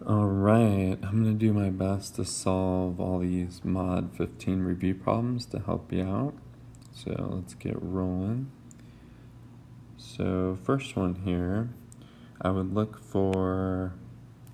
Alright, I'm going to do my best to solve all these Mod 15 review problems to help you out. So let's get rolling. So first one here, I would look for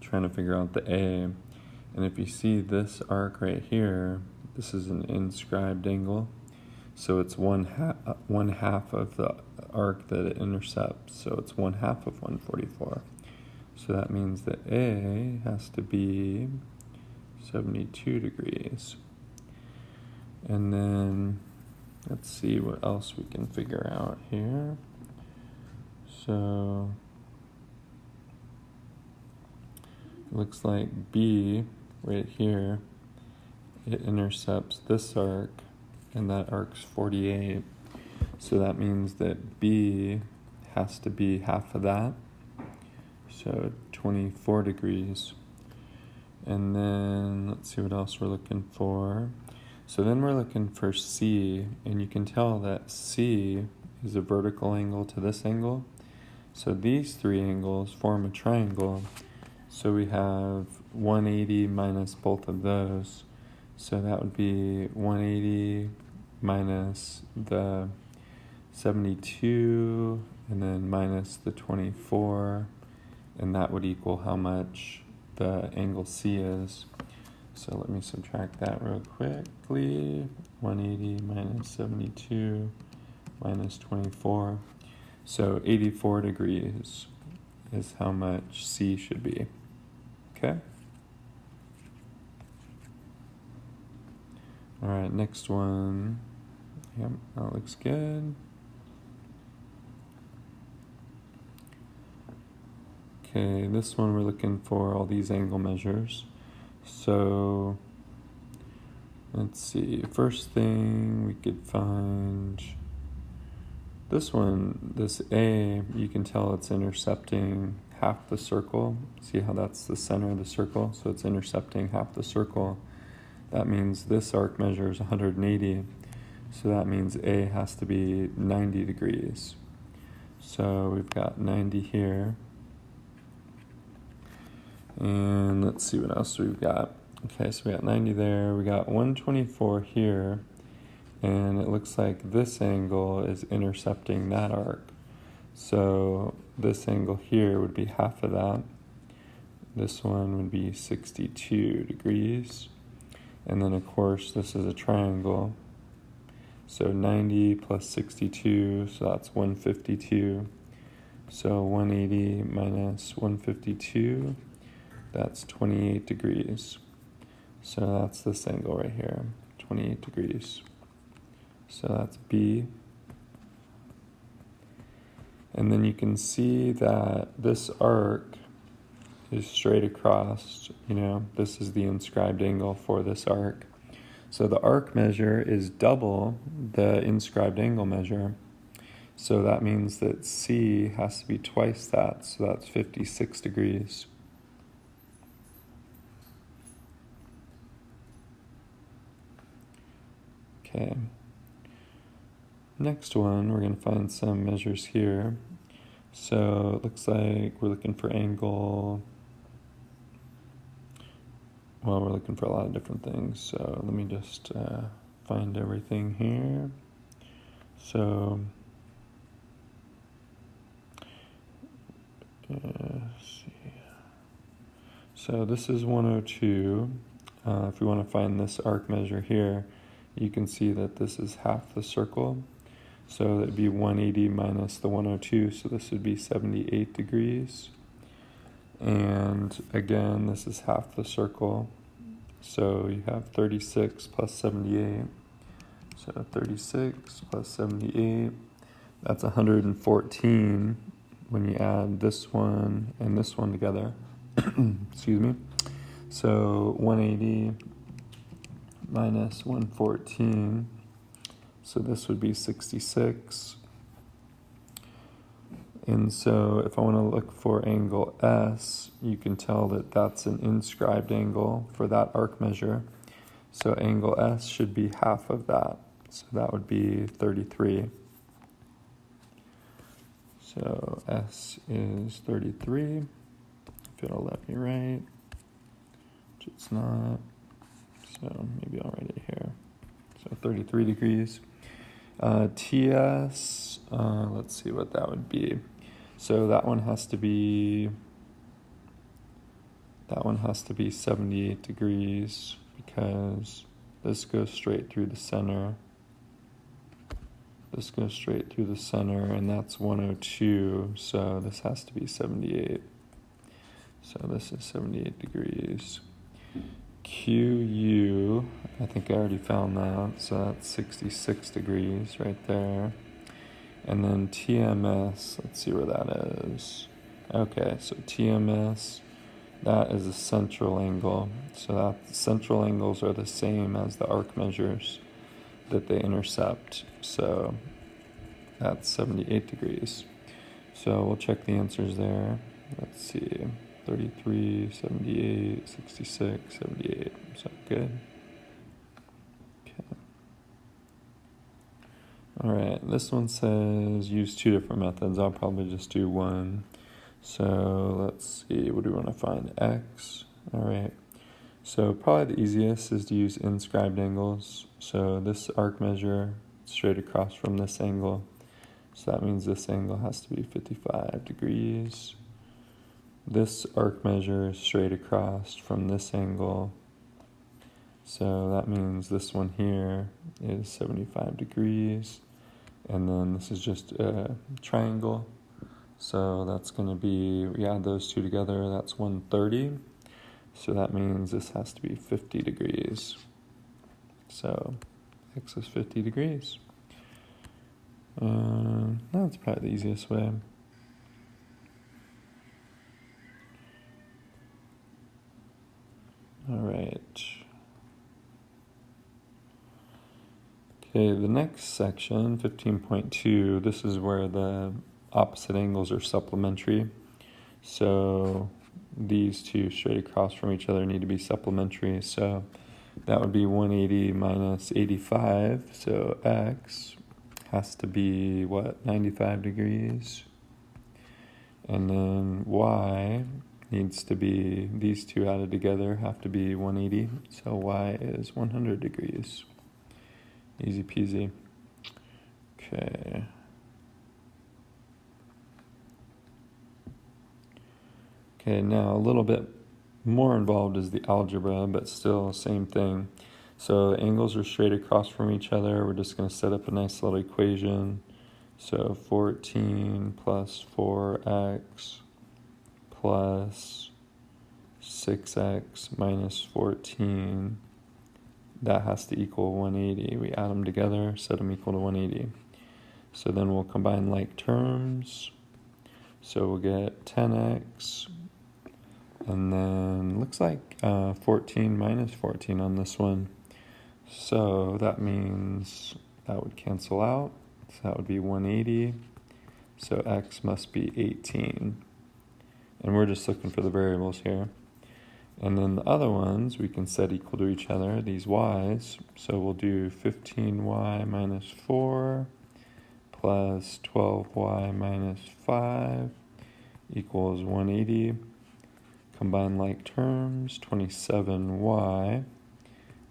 trying to figure out the A. And if you see this arc right here, this is an inscribed angle. So it's one half of the arc that it intercepts. So it's 1/2 of 144. So that means that A has to be 72 degrees. And then let's see what else we can figure out here. So it looks like B right here, it intercepts this arc, and that arc's 48. So that means that B has to be half of that. So 24 degrees. And then let's see what else we're looking for. So then we're looking for C, and you can tell that C is a vertical angle to this angle. So these three angles form a triangle. So we have 180 minus both of those. So that would be 180 minus the 72, and then minus the 24. And that would equal how much the angle C is. So let me subtract that real quickly. 180 minus 72 minus 24. So 84 degrees is how much C should be. Okay? All right, next one. Yep, that looks good. Okay, this one we're looking for all these angle measures. So let's see, first thing we could find this one, this A, you can tell it's intercepting half the circle. See how that's the center of the circle? So it's intercepting half the circle. That means this arc measures 180. So that means A has to be 90 degrees. So we've got 90 here. And let's see what else we've got. Okay, so we got 90 there. We got 124 here. And it looks like this angle is intercepting that arc. So this angle here would be half of that. This one would be 62 degrees. And then, of course, this is a triangle. So 90 plus 62, so that's 152. So 180 minus 152. That's 28 degrees. So that's this angle right here, 28 degrees. So that's B. And then you can see that this arc is straight across, this is the inscribed angle for this arc. So the arc measure is double the inscribed angle measure. So that means that C has to be twice that, so that's 56 degrees. Okay, next one, we're going to find some measures here. So it looks like we're looking for angle, well, we're looking for a lot of different things. So let me just find everything here. So, let's see. So this is 102. If we want to find this arc measure here, you can see that this is half the circle. So that'd be 180 minus the 102, so this would be 78 degrees. And again, this is half the circle. So you have 36 plus 78. So 36 plus 78, that's 114 when you add this one and this one together. Excuse me. So 180 minus 114, so this would be 66. And so if I want to look for angle S, you can tell that that's an inscribed angle for that arc measure. So angle S should be half of that, so that would be 33. So S is 33, if it'll let me write. it's not. So maybe I'll write it here. So 33 degrees. TS, let's see what that would be. So that one has to be 78 degrees because this goes straight through the center. This goes straight through the center, and that's 102, so this has to be 78. So this is 78 degrees. QU, I think I already found that, so that's 66 degrees right there. And then TMS, let's see where that is. Okay, so TMS, that is a central angle. So that central angles are the same as the arc measures that they intercept. So that's 78 degrees. So we'll check the answers there. Let's see. 33, 78, 66, 78. So good. Okay. All right, this one says use two different methods. I'll probably just do one. So let's see, what do we want to find? X. All right. So probably the easiest is to use inscribed angles. So this arc measure straight across from this angle. So that means this angle has to be 55 degrees. This arc measure is straight across from this angle. So that means this one here is 75 degrees. And then this is just a triangle. So that's going to be, we add those two together, that's 130. So that means this has to be 50 degrees. So X is 50 degrees. That's probably the easiest way. All right. Okay, the next section, 15.2, this is where the opposite angles are supplementary. So these two straight across from each other need to be supplementary. So that would be 180 minus 85. So X has to be, what, 95 degrees? And then Y needs to be, these two added together have to be 180. So Y is 100 degrees. Easy peasy. Okay. Okay, now a little bit more involved is the algebra, but still same thing. So the angles are straight across from each other. We're just going to set up a nice little equation. So 14 plus 4x plus 6x minus 14, that has to equal 180. We add them together, set them equal to 180. So then we'll combine like terms. So we'll get 10x, and then looks like 14 minus 14 on this one. So that means that would cancel out. So that would be 180. So x must be 18. And we're just looking for the variables here. And then the other ones we can set equal to each other, these y's. So we'll do 15y minus 4 plus 12y minus 5 equals 180. Combine like terms, 27y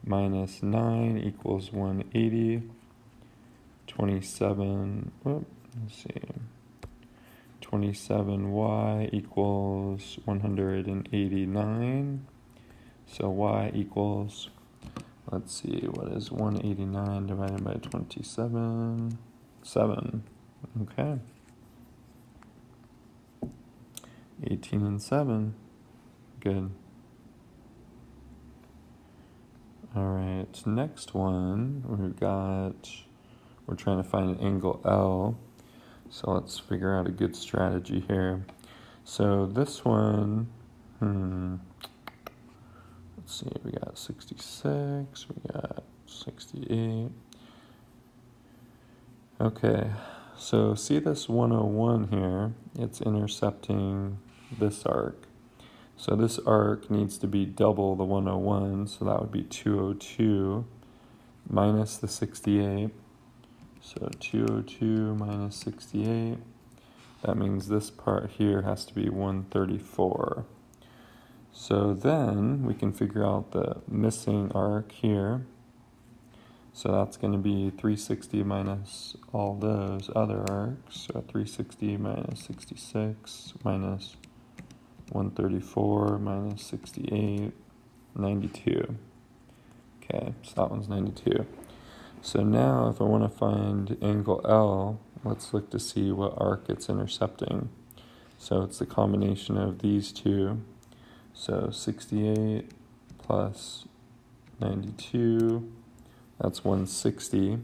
minus 9 equals 180. 27y equals 189. So y equals, let's see, what is 189 divided by 27? 7. Okay. 18 and 7. Good. All right, next one, we're trying to find an angle L. So let's figure out a good strategy here. So this one, let's see, we got 66, we got 68. Okay, so see this 101 here, it's intercepting this arc. So this arc needs to be double the 101, so that would be 202 minus the 68. So 202 minus 68, that means this part here has to be 134. So then we can figure out the missing arc here. So that's going to be 360 minus all those other arcs. So 360 minus 66 minus 134 minus 68, 92. Okay, so that one's 92. So now if I want to find angle L, let's look to see what arc it's intercepting. So it's the combination of these two. So 68 plus 92, that's 160.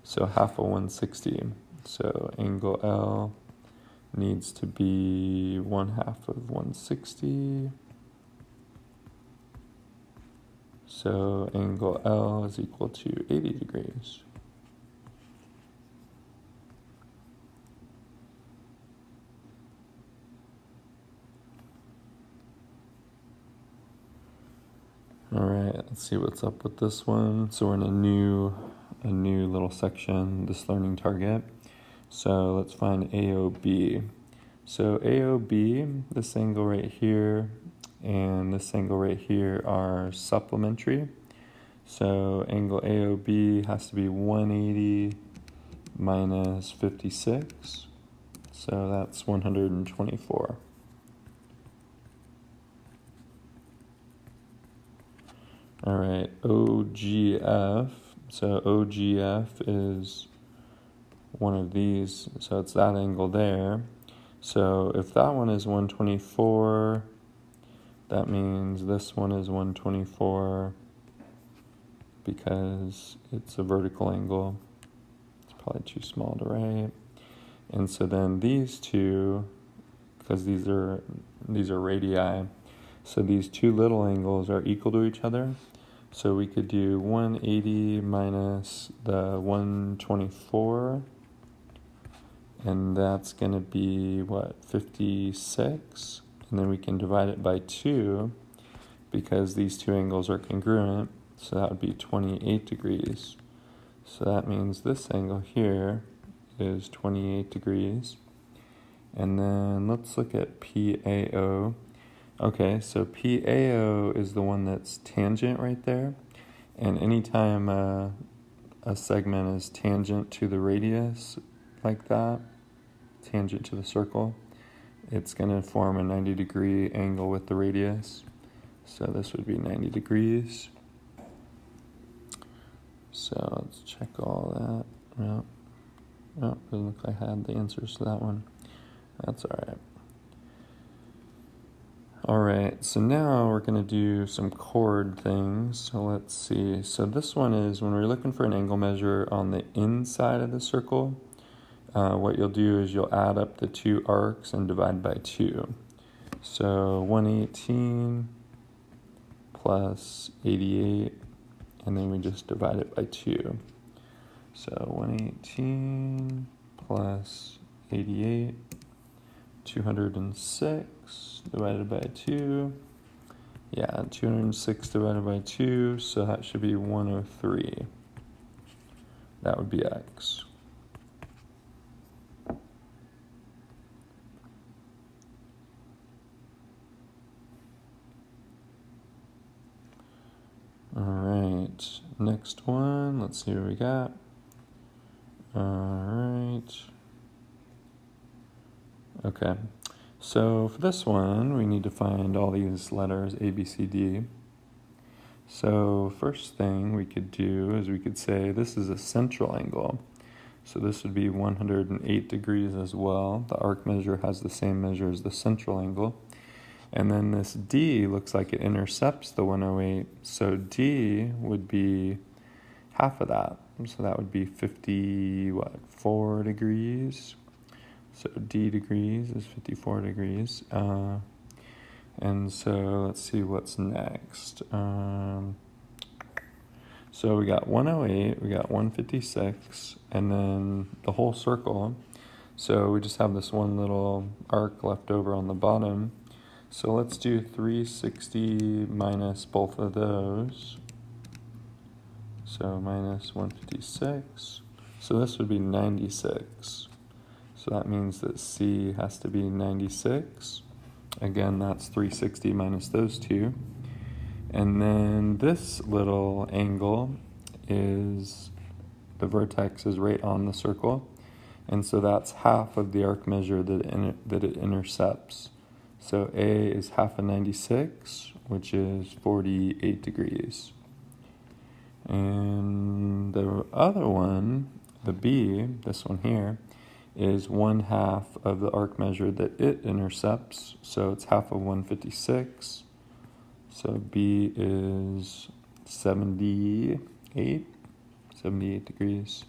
So half of 160. So angle L needs to be 1/2 of 160. So angle L is equal to 80 degrees. All right, let's see what's up with this one. So we're in a new little section, this learning target. So let's find AOB. So AOB, this angle right here and this angle right here are supplementary. So angle AOB has to be 180 minus 56. So that's 124. All right, OGF. So OGF is one of these, so it's that angle there. So if that one is 124, that means this one is 124 because it's a vertical angle. It's probably too small to write. And so then these two, because these are radii, so these two little angles are equal to each other. So we could do 180 minus the 124, and that's going to be, what, 56? And then we can divide it by 2, because these two angles are congruent, so that would be 28 degrees. So that means this angle here is 28 degrees. And then let's look at PAO. Okay, so PAO is the one that's tangent right there. And anytime a segment is tangent to the radius like that, tangent to the circle, it's going to form a 90-degree angle with the radius. So this would be 90 degrees. So let's check all that. No, doesn't look like I had the answers to that one. That's all right. All right, so now we're going to do some chord things. So let's see. So this one is when we're looking for an angle measure on the inside of the circle, what you'll do is you'll add up the two arcs and divide by 2. So 118 plus 88, and then we just divide it by 2. So 118 plus 88, 206 divided by 2. Yeah, 206 divided by 2, so that should be 103. That would be X. All right, next one, let's see what we got. All right. Okay, so for this one, we need to find all these letters A, B, C, D. So first thing we could do is we could say this is a central angle. So this would be 108 degrees as well. The arc measure has the same measure as the central angle. And then this D looks like it intercepts the 108. So D would be half of that. So that would be 54 degrees. So D degrees is 54 degrees. And so let's see what's next. So we got 108, we got 156, and then the whole circle. So we just have this one little arc left over on the bottom. So let's do 360 minus both of those. So minus 156. So this would be 96. So that means that C has to be 96. Again, that's 360 minus those two. And then this little angle is, the vertex is right on the circle. And so that's half of the arc measure that it intercepts. So A is half of 96, which is 48 degrees. And the other one, the B, this one here, is 1/2 of the arc measure that it intercepts. So it's half of 156. So B is 78 degrees.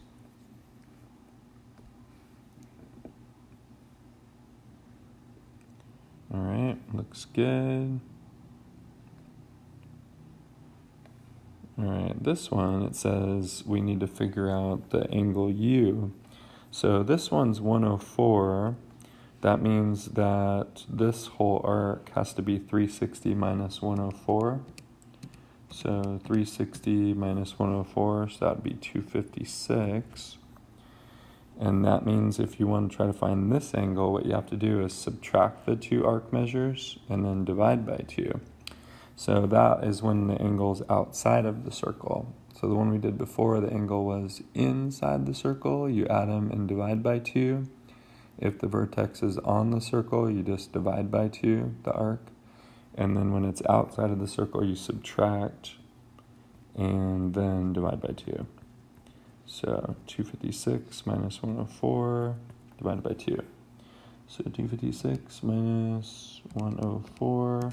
All right, looks good. All right, this one, it says we need to figure out the angle U. So this one's 104. That means that this whole arc has to be 360 minus 104. So 360 minus 104, so that would be 256. And that means if you want to try to find this angle, what you have to do is subtract the two arc measures and then divide by 2. So that is when the angle is outside of the circle. So the one we did before, the angle was inside the circle, you add them and divide by 2. If the vertex is on the circle, you just divide by 2, the arc. And then when it's outside of the circle, you subtract and then divide by 2. So 256 minus 104 divided by 2. So 256 minus 104,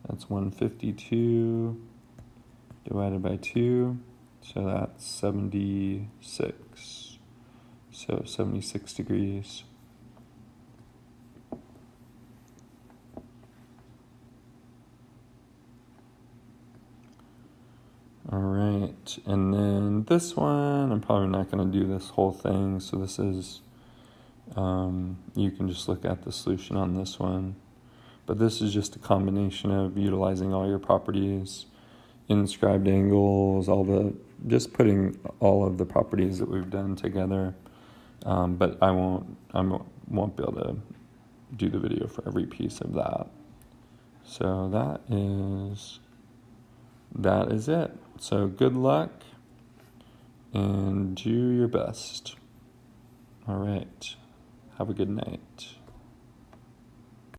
that's 152 divided by 2. So that's 76. So 76 degrees. All right, and then this one, I'm probably not going to do this whole thing, so this is, you can just look at the solution on this one. But this is just a combination of utilizing all your properties, inscribed angles, just putting all of the properties that we've done together. But I won't be able to do the video for every piece of that. So that is it. So good luck and do your best. All right. Have a good night.